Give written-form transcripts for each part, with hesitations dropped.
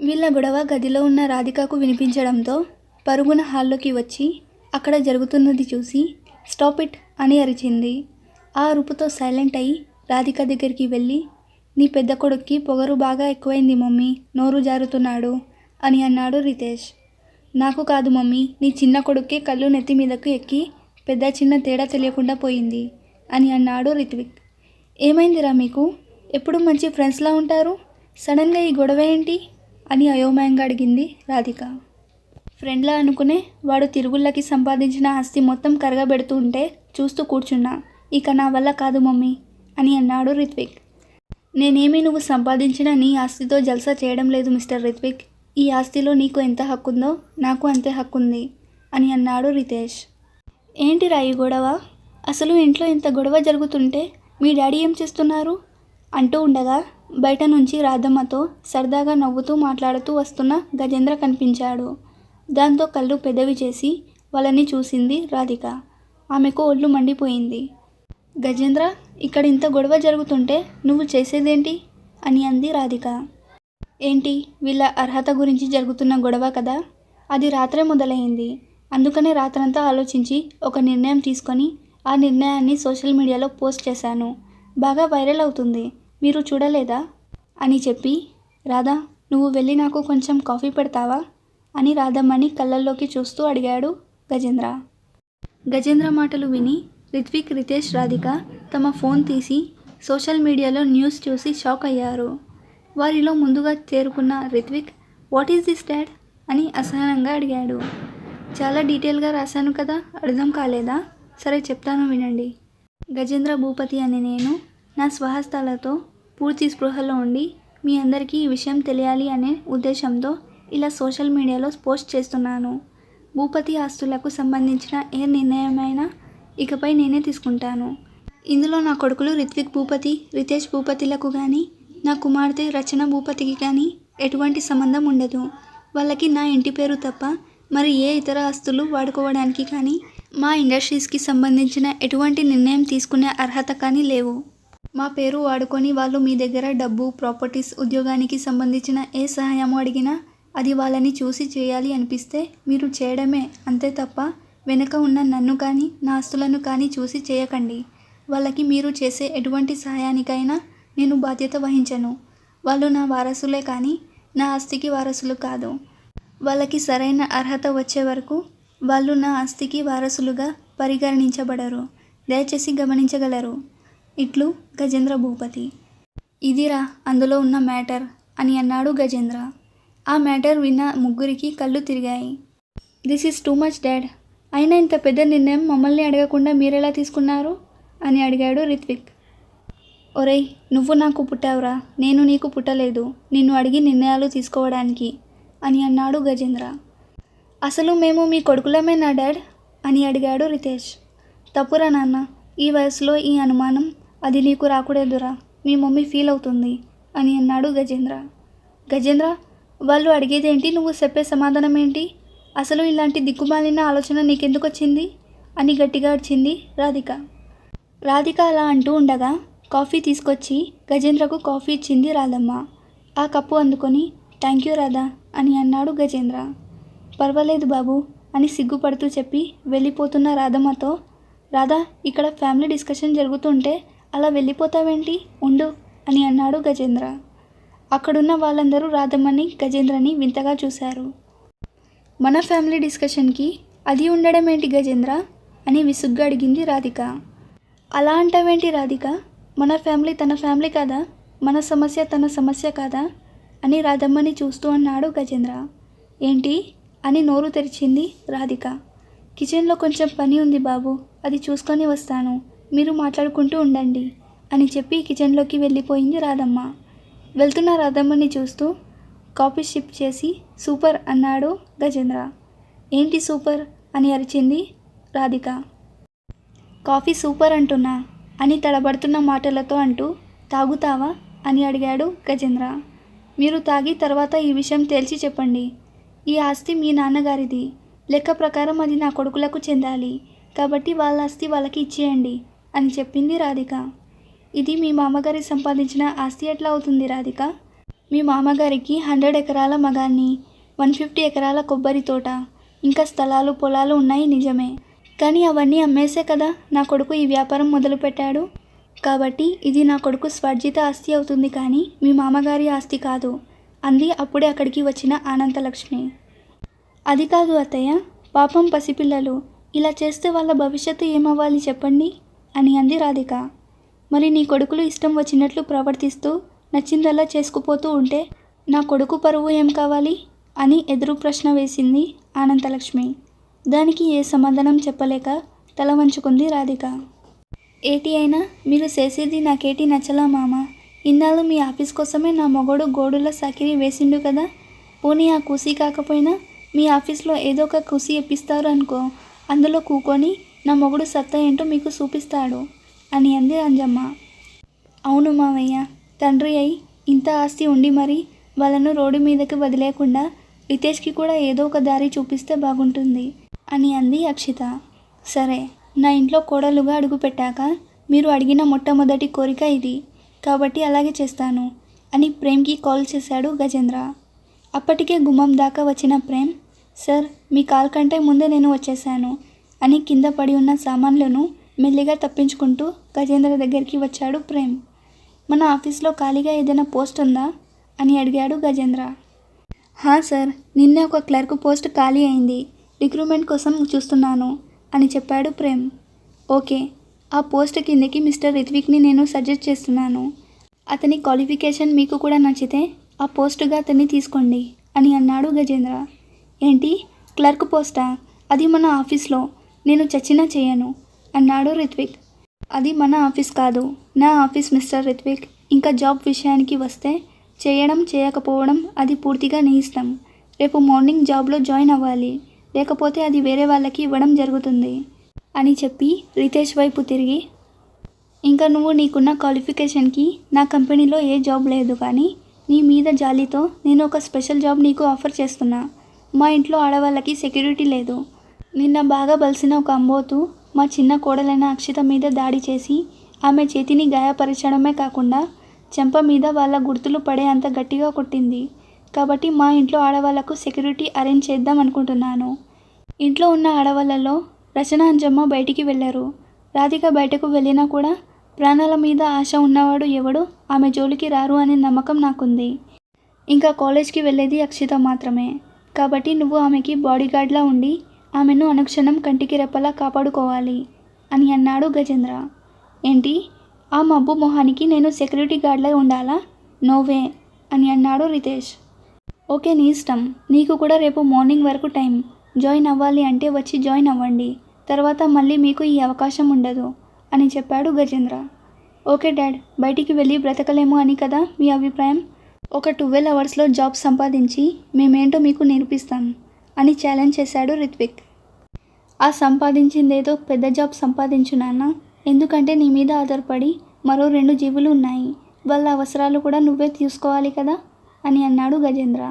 వీళ్ళ గొడవ గదిలో ఉన్న రాధికకు వినిపించడంతో పరుగున హాల్లోకి వచ్చి అక్కడ జరుగుతున్నది చూసి స్టాప్ ఇట్ అని అరిచింది. ఆ అరుపుతో సైలెంట్ అయి రాధిక దగ్గరికి వెళ్ళి, నీ పెద్ద కొడుక్కి పొగరు బాగా ఎక్కువైంది మమ్మీ, నోరు జారుతున్నాడు అని అన్నాడు రితేష్. నాకు కాదు మమ్మీ, నీ చిన్న కొడుక్కే కళ్ళు నెత్తి మీదకు ఎక్కి పెద్ద చిన్న తేడా తెలియకుండా పోయింది అని అన్నాడు రిత్విక్. ఏమైందిరా మీకు, ఎప్పుడు మంచి ఫ్రెండ్స్లా ఉంటారు, సడన్గా ఈ గొడవ ఏంటి అని అయోమయంగా అడిగింది రాధిక. ఫ్రెండ్లా అనుకునే వాడు తిరుగుళ్ళకి సంపాదించిన ఆస్తి మొత్తం కరగబెడుతూ ఉంటే చూస్తూ కూర్చున్నా, ఇక నా వల్ల కాదు మమ్మీ అని అన్నాడు రిత్విక్. నేనేమీ నువ్వు సంపాదించిన నీ ఆస్తితో జల్సా చేయడం లేదు మిస్టర్ రిత్విక్, ఈ ఆస్తిలో నీకు ఎంత హక్కుందో నాకు అంతే హక్కుంది అని అన్నాడు రితేష్. ఏంటిరా ఈ గొడవ, అసలు ఇంట్లో ఇంత గొడవ జరుగుతుంటే మీ డాడీ ఏం చేస్తున్నారు అంటూ ఉండగా బయట నుంచి రాధమ్మతో సరదాగా నవ్వుతూ మాట్లాడుతూ వస్తున్న గజేంద్ర కనిపించాడు. దాంతో కళ్ళు పెద్దవి చేసి వాళ్ళని చూసింది రాధిక. ఆమెకు ఒళ్ళు మండిపోయింది. గజేంద్ర, ఇక్కడ ఇంత గొడవ జరుగుతుంటే నువ్వు చేసేదేంటి అని అంది రాధిక. ఏంటి, వీళ్ళ అర్హత గురించి జరుగుతున్న గొడవ కదా, అది రాత్రే మొదలైంది. అందుకనే రాత్రంతా ఆలోచించి ఒక నిర్ణయం తీసుకొని ఆ నిర్ణయాన్ని సోషల్ మీడియాలో పోస్ట్ చేశాను. బాగా వైరల్ అవుతుంది, మీరు చూడలేదా అని చెప్పి, రాధా నువ్వు వెళ్ళి నాకు కొంచెం కాఫీ పెడతావా అని రాధమ్మని కళ్ళల్లోకి చూస్తూ అడిగాడు గజేంద్ర. గజేంద్ర మాటలు విని రిత్విక్, రితేష్, రాధిక తమ ఫోన్ తీసి సోషల్ మీడియాలో న్యూస్ చూసి షాక్ అయ్యారు. వారిలో ముందుగా చేరుకున్న Ritvik, what is this dad అని అసహనంగా అడిగాడు. చాలా డీటెయిల్గా రాశాను కదా, అర్థం కాలేదా, సరే చెప్తాను వినండి. గజేంద్ర భూపతి అనే నేను నా స్వహస్తాలతో పూర్తి స్పృహలో ఉండి మీ అందరికీ ఈ విషయం తెలియాలి అనే ఉద్దేశంతో ఇలా సోషల్ మీడియాలో పోస్ట్ చేస్తున్నాను. భూపతి ఆస్తులకు సంబంధించిన ఏ నిర్ణయమైనా ఇకపై నేనే తీసుకుంటాను. ఇందులో నా కొడుకులు రిత్విక్ భూపతి, రితేష్ భూపతిలకు కానీ, నా కుమార్తె రచన భూపతికి కానీ ఎటువంటి సంబంధం ఉండదు. వాళ్ళకి నా ఇంటి పేరు తప్ప మరి ఏ ఇతర ఆస్తులు వాడుకోవడానికి కానీ, మా ఇండస్ట్రీస్కి సంబంధించిన ఎటువంటి నిర్ణయం తీసుకునే అర్హత కానీ లేవు. మా పేరు వాడుకొని వాళ్ళు మీ దగ్గర డబ్బు, ప్రాపర్టీస్, ఉద్యోగానికి సంబంధించిన ఏ సహాయము అడిగినా అది వాళ్ళని చూసి చేయాలి అనిపిస్తే మీరు చేయడమే, అంతే తప్ప వెనక ఉన్న నన్ను కానీ నా ఆస్తులను కానీ చూసి చేయకండి. వాళ్ళకి మీరు చేసే ఎటువంటి సహాయానికైనా నేను బాధ్యత వహించను. వాళ్ళు నా వారసులే కానీ నా ఆస్తికి వారసులు కాదు. వాళ్ళకి సరైన అర్హత వచ్చే వరకు వాళ్ళు నా ఆస్తికి వారసులుగా పరిగణించబడరు. దయచేసి గమనించగలరు. ఇట్లు గజేంద్ర భూపతి. ఇదిరా అందులో ఉన్న మ్యాటర్ అని అన్నాడు గజేంద్ర. ఆ మ్యాటర్ విన్న ముగ్గురికి కళ్ళు తిరిగాయి. This is too much dad, అయినా ఇంత పెద్ద నిర్ణయం మమ్మల్ని అడగకుండా మీరెలా తీసుకున్నారు అని అడిగాడు రిత్విక్. ఒరేయ్, నువ్వు నాకు పుట్టావురా, నేను నీకు పుట్టలేదు నిన్ను అడిగి నిర్ణయాలు తీసుకోవడానికి అని అన్నాడు గజేంద్ర. అసలు మేము మీ కొడుకులమేనా డాడ్ అని అడిగాడు రితేష్. తప్పురా నాన్న, ఈ వయసులో ఈ అనుమానం అది నీకు రాకూడదురా, మీ మమ్మీ ఫీల్ అవుతుంది అని అన్నాడు గజేంద్ర. గజేంద్ర, వాళ్ళు అడిగేదేంటి, నువ్వు చెప్పే సమాధానం ఏంటి, అసలు ఇలాంటి దిక్కుమాలిన ఆలోచన నీకెందుకు వచ్చింది అని గట్టిగా అడిచింది రాధిక. రాధిక అలా అంటూ ఉండగా కాఫీ తీసుకొచ్చి గజేంద్రకు కాఫీ ఇచ్చింది రాధమ్మ. ఆ కప్పు అందుకొని థ్యాంక్ యూ రాధా అని అన్నాడు గజేంద్ర. పర్వాలేదు బాబు అని సిగ్గుపడుతూ చెప్పి వెళ్ళిపోతున్న రాధమ్మతో, రాధా ఇక్కడ ఫ్యామిలీ డిస్కషన్ జరుగుతుంటే అలా వెళ్ళిపోతావేంటి, ఉండు అని అన్నాడు గజేంద్ర. అక్కడున్న వాళ్ళందరూ రాధమ్మని, గజేంద్రని వింతగా చూశారు. మన ఫ్యామిలీ డిస్కషన్కి అది ఉండడం ఏంటి గజేంద్ర అని విసుగ్గా అడిగింది రాధిక. అలా అంటావేంటి రాధిక, మన ఫ్యామిలీ తన ఫ్యామిలీ కాదా, మన సమస్య తన సమస్య కాదా అని రాధమ్మని చూస్తూ అన్నాడు గజేంద్ర. ఏంటి అని నోరు తెరిచింది రాధిక. కిచెన్లో కొంచెం పని ఉంది బాబు, అది చూసుకొని వస్తాను, మీరు మాట్లాడుకుంటూ ఉండండి అని చెప్పి కిచెన్లోకి వెళ్ళిపోయింది రాధమ్మ. వెళ్తున్న రాధమ్మని చూస్తూ కాఫీ సిప్ చేసి సూపర్ అన్నాడు గజేంద్ర. ఏంటి సూపర్ అని అరిచింది రాధిక. కాఫీ సూపర్ అంటున్నా అని తడబడుతున్న మాటలతో అంటూ, తాగుతావా అని అడిగాడు గజేంద్ర. మీరు తాగి తర్వాత ఈ విషయం తేల్చి చెప్పండి. ఈ ఆస్తి మీ నాన్నగారిది, లెక్క ప్రకారం అది నా కొడుకులకు చెందాలి, కాబట్టి వాళ్ళ ఆస్తి వాళ్ళకి ఇచ్చేయండి అని చెప్పింది రాధిక. ఇది మీ మామగారి సంపాదించిన ఆస్తి ఎట్లా అవుతుంది రాధిక మీ మామగారికి 100 ఎకరాల మగాన్ని, 150 ఎకరాల కొబ్బరి తోట, ఇంకా స్థలాలు పొలాలు ఉన్నాయి నిజమే. కానీ అవన్నీ అమ్మేసే కదా నా కొడుకు ఈ వ్యాపారం మొదలుపెట్టాడు. కాబట్టి ఇది నా కొడుకు స్వర్జిత ఆస్తి అవుతుంది కానీ మీ మామగారి ఆస్తి కాదు అంది అప్పుడే అక్కడికి వచ్చిన అనంతలక్ష్మి. అది కాదు అత్తయ్య, పాపం పసిపిల్లలు, ఇలా చేస్తే వాళ్ళ భవిష్యత్తు ఏమవ్వాలి చెప్పండి అని అంది రాధిక. మరి నీ కొడుకులు ఇష్టం వచ్చినట్లు ప్రవర్తిస్తూ నచ్చిందల్లా చేసుకుపోతూ ఉంటే నా కొడుకు పరువు ఏం కావాలి అని ఎదురు ప్రశ్న వేసింది అనంతలక్ష్మి. దానికి ఏ సమాధానం చెప్పలేక తల వంచుకుంది రాధిక. ఏటి అయినా మీరు చేసేది నాకేటి నచ్చలా మామ. ఇన్నాళ్ళు మీ ఆఫీస్ కోసమే నా మొగోడు గోడుల సాకిరి వేసిండు కదా. పోనీ ఆ కూసీ కాకపోయినా మీ ఆఫీస్లో ఏదో ఒక కూసీ ఇప్పిస్తారు అనుకో, అందులో కూకొని నా మొగుడు సత్తా ఏంటో మీకు చూపిస్తాడు అని అంది అంజమ్మ. అవును మావయ్య, తండ్రి అయి ఇంత ఆస్తి ఉండి మరి వాళ్ళను రోడ్డు మీదకి వదిలేకుండా రితేష్కి కూడా ఏదో ఒక దారి చూపిస్తే బాగుంటుంది అని అంది అక్షిత. సరే, నా ఇంట్లో కోడలుగా అడుగుపెట్టాక మీరు అడిగిన మొట్టమొదటి కోరిక ఇది, కాబట్టి అలాగే చేస్తాను అని ప్రేమ్కి కాల్ చేశాడు గజేంద్ర. అప్పటికే గుమ్మం దాకా వచ్చిన ప్రేమ్, సార్ మీ కాల్ కంటే ముందే నేను వచ్చేసాను అని కింద పడి ఉన్న సామాన్లను మెల్లిగా తప్పించుకుంటూ గజేంద్ర దగ్గరికి వచ్చాడు ప్రేమ్. మన ఆఫీస్లో ఖాళీగా ఏదైనా పోస్ట్ ఉందా అని అడిగాడు గజేంద్ర. హా సార్, నిన్నే ఒక క్లర్క్ పోస్ట్ ఖాళీ అయింది, రిక్రూట్మెంట్ కోసం చూస్తున్నాను అని చెప్పాడు ప్రేమ్. ఓకే, ఆ పోస్ట్ కిందకి మిస్టర్ రిత్విక్ని నేను సజెస్ట్ చేస్తున్నాను. అతని క్వాలిఫికేషన్ మీకు కూడా నచ్చితే ఆ పోస్టుగా అతన్ని తీసుకోండి అని అన్నాడు గజేంద్ర. ఏంటి, క్లర్క్ పోస్టా? అది మన ఆఫీస్లో, నేను చచ్చినా చేయను అన్నాడు రిత్విక్. అది మన ఆఫీస్ కాదు, నా ఆఫీస్ మిస్టర్ రిత్విక్. ఇంకా జాబ్ విషయానికి వస్తే చేయడం చేయకపోవడం అది పూర్తిగా నీ ఇష్టం. రేపు మార్నింగ్ జాబ్లో జాయిన్ అవ్వాలి, లేకపోతే అది వేరే వాళ్ళకి ఇవ్వడం జరుగుతుంది అని చెప్పి రితేష్ వైపు తిరిగి, ఇంకా నువ్వు నీకున్న క్వాలిఫికేషన్కి నా కంపెనీలో ఏ జాబ్ లేదు, కానీ నీ మీద జాలితో నేను ఒక స్పెషల్ జాబ్ నీకు ఆఫర్ చేస్తున్నా. మా ఇంట్లో ఆడవాళ్ళకి సెక్యూరిటీ లేదు. నిన్న బాగా బలిసిన ఒక అంబోతు మా చిన్న కోడలైన అక్షిత మీద దాడి చేసి ఆమె చేతిని గాయపరచడమే కాకుండా చెంప మీద వాళ్ళ గుర్తులు పడే అంత గట్టిగా కొట్టింది. కాబట్టి మా ఇంట్లో ఆడవాళ్లకు సెక్యూరిటీ అరేంజ్ చేద్దాం అనుకుంటున్నాను. ఇంట్లో ఉన్న ఆడవాళ్ళలో రచన అంజమ్మ బయటికి వెళ్ళారు. రాధిక బయటకు వెళ్ళినా కూడా ప్రాణాల మీద ఆశ ఉన్నవాడు ఎవడు ఆమె జోలికి రారు అనే నమ్మకం నాకుంది. ఇంకా కాలేజ్కి వెళ్ళేది అక్షిత మాత్రమే. కాబట్టి నువ్వు ఆమెకి బాడీగార్డ్లా ఉండి ఆమెను అనుక్షణం కంటికి రెప్పలా కాపాడుకోవాలి అని అన్నాడు గజేంద్ర. ఏంటి, ఆ మబ్బు మొహానికి నేను సెక్యూరిటీ గార్డ్లా ఉండాలా? నోవే అని అన్నాడు రితేష్. ఓకే, నీ ఇష్టం. నీకు కూడా రేపు మార్నింగ్ వరకు టైం. జాయిన్ అవ్వాలి అంటే వచ్చి జాయిన్ అవ్వండి, తర్వాత మళ్ళీ మీకు ఈ అవకాశం ఉండదు అని చెప్పాడు గజేంద్ర. ఓకే డాడ్, బయటికి వెళ్ళి బ్రతకలేము అని కదా మీ అభిప్రాయం? ఒక 12 అవర్స్లో జాబ్ సంపాదించి మేమేంటో మీకు నేర్పిస్తాం అని ఛాలెంజ్ చేశాడు రిత్విక్. ఆ సంపాదించిందేదో పెద్ద జాబ్ సంపాదించు నాన్న, ఎందుకంటే నీ మీద ఆధారపడి మరో 2 జీవులు ఉన్నాయి, వాళ్ళ అవసరాలు కూడా నువ్వే తీసుకోవాలి కదా అని అన్నాడు గజేంద్ర.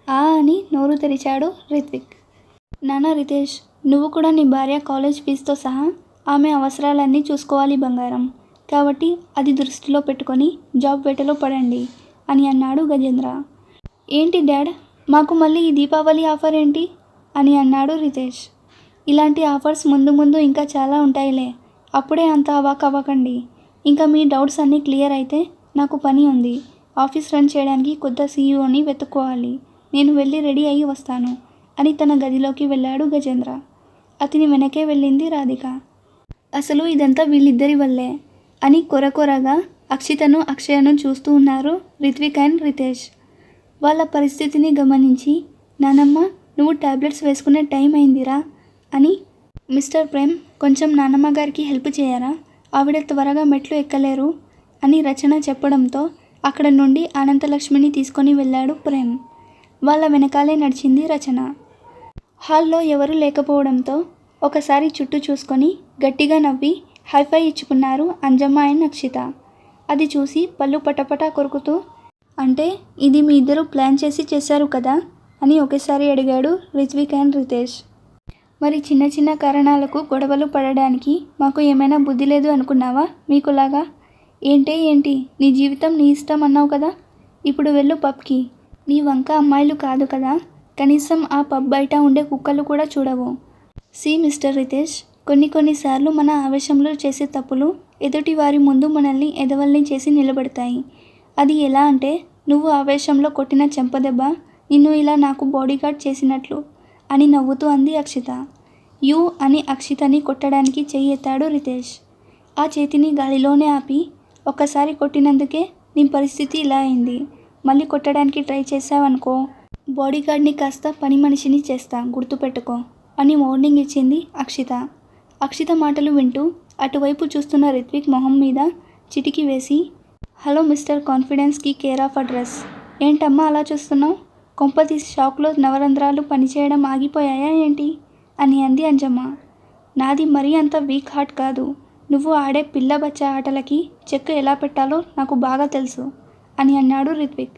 అని నోరు తెరిచాడు రిత్విక్. నాన్న రితేష్, నువ్వు కూడా నీ భార్య కాలేజ్ ఫీజుతో సహా ఆమె అవసరాలన్నీ చూసుకోవాలి బంగారం. కాబట్టి అది దృష్టిలో పెట్టుకొని జాబ్ వేటలో పడండి అని అన్నాడు గజేంద్ర. ఏంటి డాడ్, మాకు మళ్ళీ ఈ దీపావళి ఆఫర్ ఏంటి అని అన్నాడు రితేష్. ఇలాంటి ఆఫర్స్ ముందు ముందు ఇంకా చాలా ఉంటాయిలే, అప్పుడే అంత అవాక్ అవ్వకండి. ఇంకా మీ డౌట్స్ అన్నీ క్లియర్ అయితే నాకు పని ఉంది. ఆఫీస్ రన్ చేయడానికి కొత్త సీఈఓని వెతుక్కోవాలి. నేను వెళ్ళి రెడీ అయ్యి వస్తాను అని తన గదిలోకి వెళ్ళాడు గజేంద్ర. అతని వెనకే వెళ్ళింది రాధిక. అసలు ఇదంతా వీళ్ళిద్దరి వల్లే అని కొరకొరగా అక్షితను అక్షయను చూస్తూ ఉన్నారు రిత్విక్ అండ్ రితేష్. వాళ్ళ పరిస్థితిని గమనించి, నానమ్మ నువ్వు టాబ్లెట్స్ వేసుకునే టైం అయిందిరా అని, మిస్టర్ ప్రేమ్ కొంచెం నానమ్మ గారికి హెల్ప్ చేయరా, ఆవిడ త్వరగా మెట్లు ఎక్కలేరు అని రచన చెప్పడంతో అక్కడ నుండి అనంతలక్ష్మిని తీసుకొని వెళ్ళాడు ప్రేమ్. వాళ్ళ వెనకాలే నడిచింది రచన. హాల్లో ఎవరూ లేకపోవడంతో ఒకసారి చుట్టూ చూసుకొని గట్టిగా నవ్వి హైఫై ఇచ్చుకున్నారు అంజమ్మ అండ్ అక్షిత. అది చూసి పళ్ళు పటపటా కొరుకుతూ, అంటే ఇది మీ ఇద్దరు ప్లాన్ చేసి చేశారు కదా అని ఒకేసారి అడిగాడు రిత్విక్ అండ్ రితేష్. మరి చిన్న చిన్న కారణాలకు గొడవలు పడడానికి మాకు ఏమైనా బుద్ధి లేదు అనుకున్నావా మీకులాగా? ఏంటి నీ జీవితం నీ ఇష్టం అన్నావు కదా, ఇప్పుడు వెళ్ళు పబ్కి. నీ వంక అమ్మాయిలు కాదు కదా, కనీసం ఆ పబ్ బయట ఉండే కుక్కలు కూడా చూడవు. సి మిస్టర్ రితేష్, కొన్నిసార్లు మన ఆవేశంలో చేసే తప్పులు ఎదుటి వారి ముందు మనల్ని ఎదవల్ని చేసి నిలబెడతాయి. అది ఎలా అంటే, నువ్వు ఆవేశంలో కొట్టిన చెంపదెబ్బ నిన్ను ఇలా నాకు బాడీగార్డ్ చేసినట్లు అని నవ్వుతూ అంది అక్షిత. యూ అని అక్షితని కొట్టడానికి చెయ్యి ఎత్తాడు రితేష్. ఆ చేతిని గాలిలోనే ఆపి, ఒక్కసారి కొట్టినందుకే నీ పరిస్థితి ఇలా అయింది. మళ్ళీ కొట్టడానికి ట్రై చేశావనుకో, బాడీగార్డ్ని కాస్త పని మనిషిని చేస్తా, గుర్తుపెట్టుకో అని వార్నింగ్ ఇచ్చింది అక్షిత. అక్షిత మాటలు వింటూ అటువైపు చూస్తున్న రిత్విక్ మొహం మీద చిటికి వేసి, హలో మిస్టర్ కాన్ఫిడెన్స్కి కేర్ ఆఫ్ అడ్రస్. ఏంటమ్మా అలా చూస్తున్నావు? కొంపతీసి షాక్లో నవరంధ్రాలు పనిచేయడం ఆగిపోయాయా ఏంటి అని అంది అంజమ్మ. నాది మరీ అంత వీక్ హార్ట్ కాదు. నువ్వు ఆడే పిల్ల బచ్చా ఆటలకి చెక్ ఎలా పెట్టాలో నాకు బాగా తెలుసు అని అన్నాడు రిత్విక్.